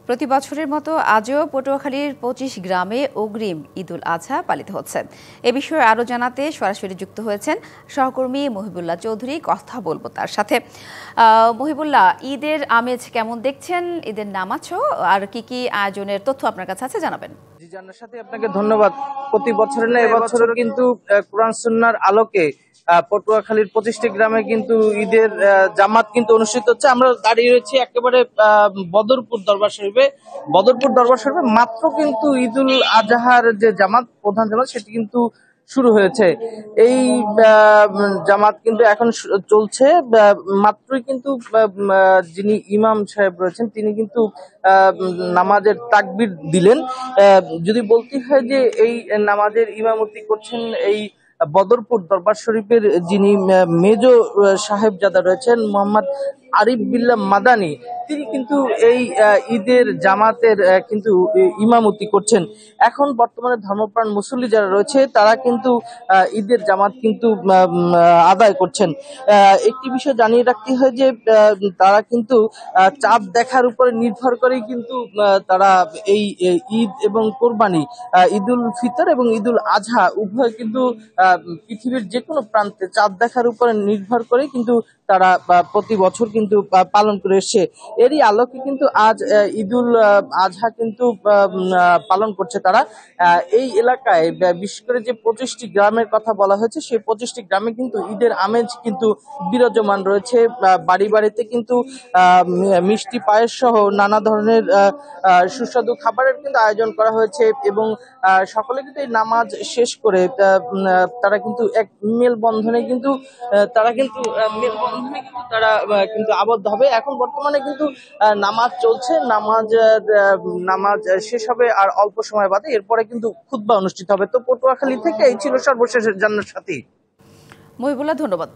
প্রতি বছরের মতো আজও পটুয়াখালীর ২৫ গ্রামে অগ্রিম ঈদুল আজহা পালিত হচ্ছে। এ বিষয়ে আরও জানাতে সরাসরি যুক্ত হয়েছেন সহকর্মী মহিবুল্লাহ চৌধুরী। কথা বলবো তার সাথে। মহিবুল্লাহ, ঈদের আমেজ কেমন দেখছেন? ঈদের নামাজ আর কি আয়োজনের তথ্য আপনার কাছে আছে, জানাবেন। জি, জানার সাথে আপনাকে ধন্যবাদ। প্রতি বছরের না এবছরও কিন্তু কোরআন সুন্নাহর আলোকে পটুয়াখালীর ২৫টি গ্রামে কিন্তু ঈদের জামাত কিন্তু অনুষ্ঠিত হচ্ছে। আমরা দাঁড়িয়ে রয়েছি একেবারে বদরপুর দরবার শরীফে। বদরপুর দরবার শরীফে মাত্র কিন্তু ঈদুল আজহার যে জামাত, প্রধান জামাত, সেটি কিন্তু শুরু হয়েছে। এই জামাত কিন্তু এখন চলছে। মাত্রই কিন্তু যিনি ইমাম সাহেব রয়েছেন তিনি কিন্তু নামাজের তাকবীর দিলেন। যদি বলতে হয় যে এই নামাজের ইমামতি করছেন এই বদরপুর দরবার শরীফের যিনি মেজো সাহেবজাদা রয়েছেন মোহাম্মদ আরিফ বিল্লাহ মাদানী, তিনি কিন্তু এই ঈদের জামাতের কিন্তু ইমামতি করছেন। এখন বর্তমানে ধর্মপ্রাণ মুসল্লি যারা রয়েছে তারা কিন্তু ঈদের জামাত কিন্তু আদায় করছেন। একটি বিষয় জানিয়ে রাখতে হয় যে তারা কিন্তু চাঁদ দেখার উপরে নির্ভর করেই কিন্তু তারা এই ঈদ এবং কোরবানি, ঈদুল ফিতর এবং ঈদুল আজহা উভয় কিন্তু পৃথিবীর যে কোনো প্রান্তে চাঁদ দেখার উপরে নির্ভর করে কিন্তু তারা প্রতি বছর কিন্তু পালন করে এসছে। এরই আলোকে কিন্তু আজ ঈদুল আজহা কিন্তু পালন করছে তারা। এই এলাকায় বিশেষ করে যে ২৫টি গ্রামের কথা বলা হয়েছে, সেই ২৫টি গ্রামে কিন্তু ঈদের আমেজ কিন্তু বিরাজমান রয়েছে। বাড়ি বাড়িতে কিন্তু মিষ্টি পায়েস সহ নানা ধরনের সুস্বাদু খাবারের কিন্তু আয়োজন করা হয়েছে এবং সকলে কিন্তু এই নামাজ শেষ করে তারা কিন্তু এক মেলবন্ধনে কিন্তু তারা কিন্তু আবদ্ধ হবে। এখন বর্তমানে কিন্তু নামাজ চলছে। নামাজ শেষ হবে আর অল্প সময় বাদে। এরপরে কিন্তু খুতবা অনুষ্ঠিত হবে। তো পটুয়াখালী থেকে এই ছিল সর্বশেষ জান্নার সাথী। মহিবুল্লাহ, ধন্যবাদ।